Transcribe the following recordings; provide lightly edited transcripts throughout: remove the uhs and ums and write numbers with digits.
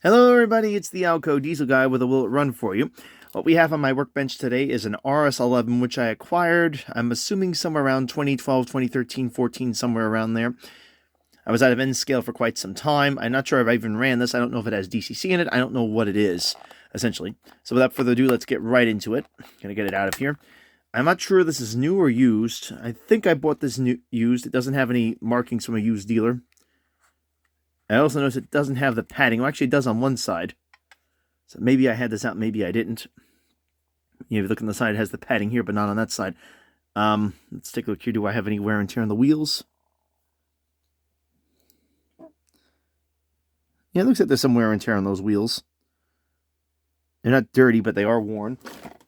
Hello everybody, it's the Alco Diesel Guy with a Will It Run for you. What we have on my workbench today is an rs-11 which I acquired, I'm assuming somewhere around 2012, 2013, 14, somewhere around there. I was out of N scale for quite some time. I'm not sure if I even ran this. I don't know if it has DCC in it. I don't know what it is, essentially. So without further ado, let's get right into it. Gonna get it out of here. I'm not sure if this is new or used. I think I bought this used. It doesn't have any markings from a used dealer. I also notice it doesn't have the padding. Well, actually, it does on one side. So maybe I had this out, maybe I didn't. If you look on the side, it has the padding here, but not on that side. Let's take a look here. Do I have any wear and tear on the wheels? Yeah, it looks like there's some wear and tear on those wheels. They're not dirty, but they are worn.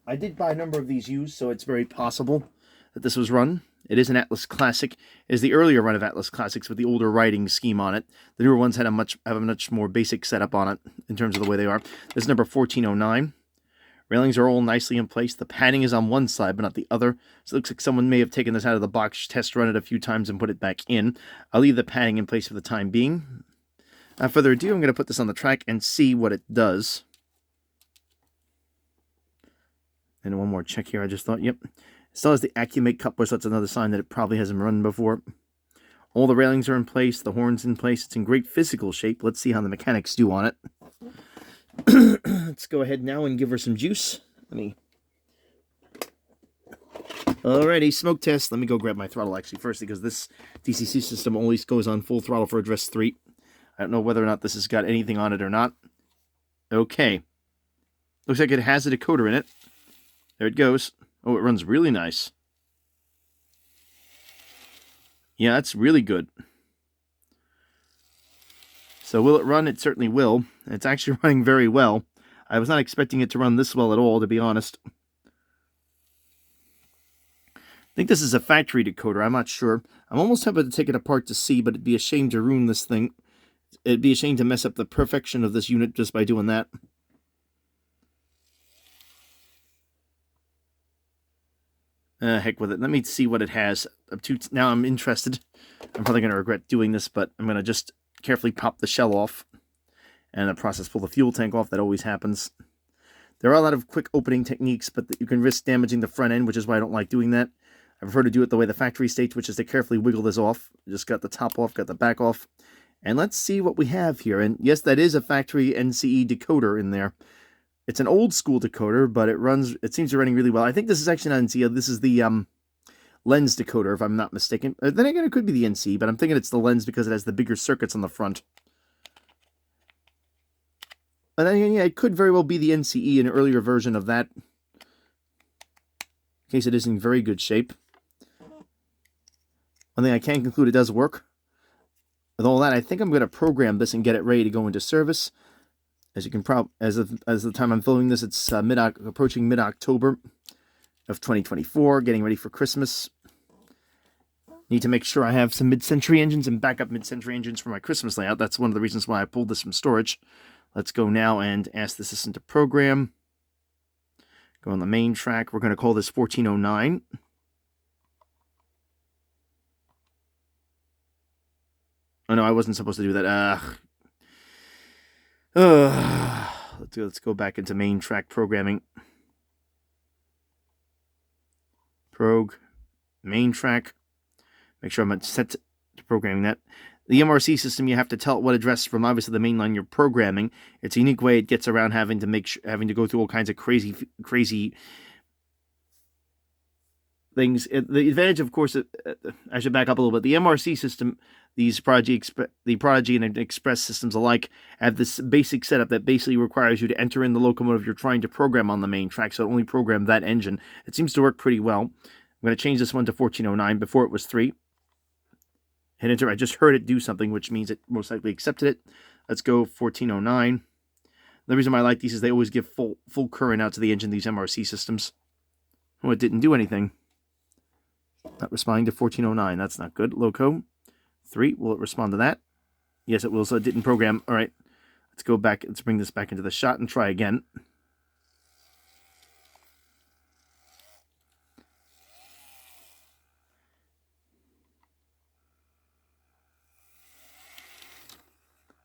I did buy a number of these used, so it's very possible that this was run. It is an Atlas Classic. It is the earlier run of Atlas Classics with the older writing scheme on it. The newer ones have a much more basic setup on it in terms of the way they are. This is number 1409. Railings are all nicely in place. The padding is on one side, but not the other. So it looks like someone may have taken this out of the box, test run it a few times, and put it back in. I'll leave the padding in place for the time being. Without further ado, I'm going to put this on the track and see what it does. And one more check here. I just thought, yep. Still has the Accumate coupler, so that's another sign that it probably hasn't run before. All the railings are in place, the horn's in place. It's in great physical shape. Let's see how the mechanics do on it. Let's go ahead now and give her some juice. Alrighty, smoke test. Let me go grab my throttle actually first, because this DCC system always goes on full throttle for address 3. I don't know whether or not this has got anything on it or not. Okay. Looks like it has a decoder in it. There it goes. Oh, it runs really nice. Yeah, that's really good. So will it run? It certainly will. It's actually running very well. I was not expecting it to run this well at all, to be honest. I think this is a factory decoder. I'm not sure. I'm almost tempted to take it apart to see, but it'd be a shame to ruin this thing. It'd be a shame to mess up the perfection of this unit just by doing that. Heck with it. Let me see what it has. Now I'm interested. I'm probably going to regret doing this, but I'm going to just carefully pop the shell off. And in the process, pull the fuel tank off. That always happens. There are a lot of quick opening techniques, but you can risk damaging the front end, which is why I don't like doing that. I prefer to do it the way the factory states, which is to carefully wiggle this off. Just got the top off, got the back off. And let's see what we have here. And yes, that is a factory NCE decoder in there. It's an old school decoder, but it seems to be running really well. I think this is actually not NC. This is the lens decoder, if I'm not mistaken. Then again, it could be the NC, but I'm thinking it's the lens because it has the bigger circuits on the front. But then again, yeah, it could very well be the NCE, an earlier version of that. In case it is in very good shape. One thing I can conclude, it does work. With all that, I think I'm going to program this and get it ready to go into service. As you can as the time I'm filming this, it's approaching mid-October of 2024, getting ready for Christmas. Need to make sure I have some mid-century engines and backup mid-century engines for my Christmas layout. That's one of the reasons why I pulled this from storage. Let's go now and ask the system to program. Go on the main track. We're going to call this 1409. Oh no, I wasn't supposed to do that. Let's go back into main track programming. Main track. Make sure I'm set to programming that. The MRC system, you have to tell it what address from obviously the main line you're programming. It's a unique way it gets around having to go through all kinds of crazy things. The advantage, of course, I should back up a little bit. The MRC system, the Prodigy and Express systems alike, have this basic setup that basically requires you to enter in the locomotive you're trying to program on the main track, so it only program that engine. It seems to work pretty well. I'm going to change this one to 1409. Before it was 3. Hit enter. I just heard it do something, which means it most likely accepted it. Let's go 1409. The reason why I like these is they always give full current out to the engine, these MRC systems. Oh, it didn't do anything. Not responding to 1409. That's not good. Loco 3. Will it respond to that? Yes, it will. So it didn't program. All right. Let's go back. Let's bring this back into the shot and try again.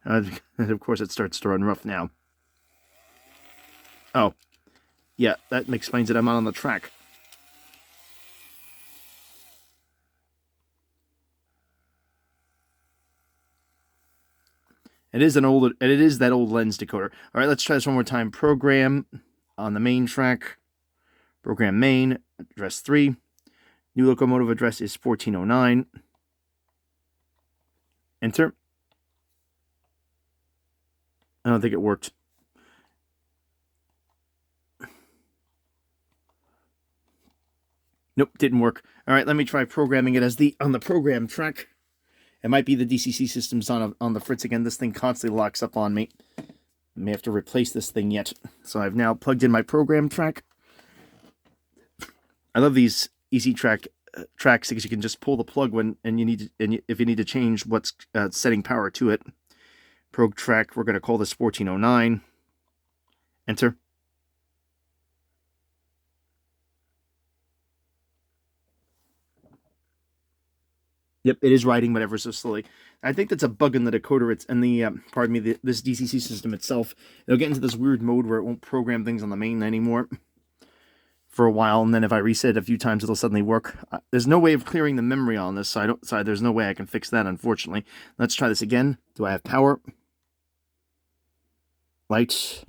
And of course, it starts to run rough now. Oh, yeah, that explains it. I'm not on the track. It is that old lens decoder. All right, let's try this one more time. Program on the main track. Program main, address 3. New locomotive address is 1409. Enter. I don't think it worked. Nope, didn't work. All right, let me try programming it as on the program track. It might be the DCC systems on the fritz again. This thing constantly locks up on me. I may have to replace this thing yet. So I've now plugged in my program track. I love these easy tracks because you can just pull the plug if you need to change what's setting power to it. Prog track, we're going to call this 1409. Enter. Yep, it is writing, but ever so slowly. I think that's a bug in the decoder. It's in the this DCC system itself. It'll get into this weird mode where it won't program things on the main anymore for a while, and then if I reset it a few times, it'll suddenly work. There's no way of clearing the memory on this, so there's no way I can fix that, unfortunately. Let's try this again. Do I have power? Lights.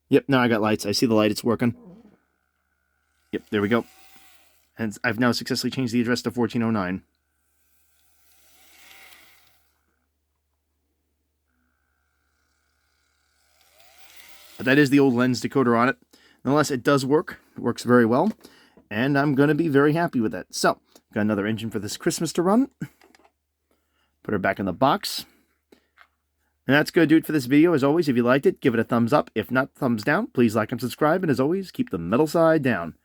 Yep, now I got lights. I see the light. It's working. Yep, there we go. And I've now successfully changed the address to 1409. But that is the old lens decoder on it. Nonetheless, it does work. It works very well. And I'm going to be very happy with that. So, got another engine for this Christmas to run. Put her back in the box. And that's going to do it for this video. As always, if you liked it, give it a thumbs up. If not, thumbs down. Please like and subscribe. And as always, keep the metal side down.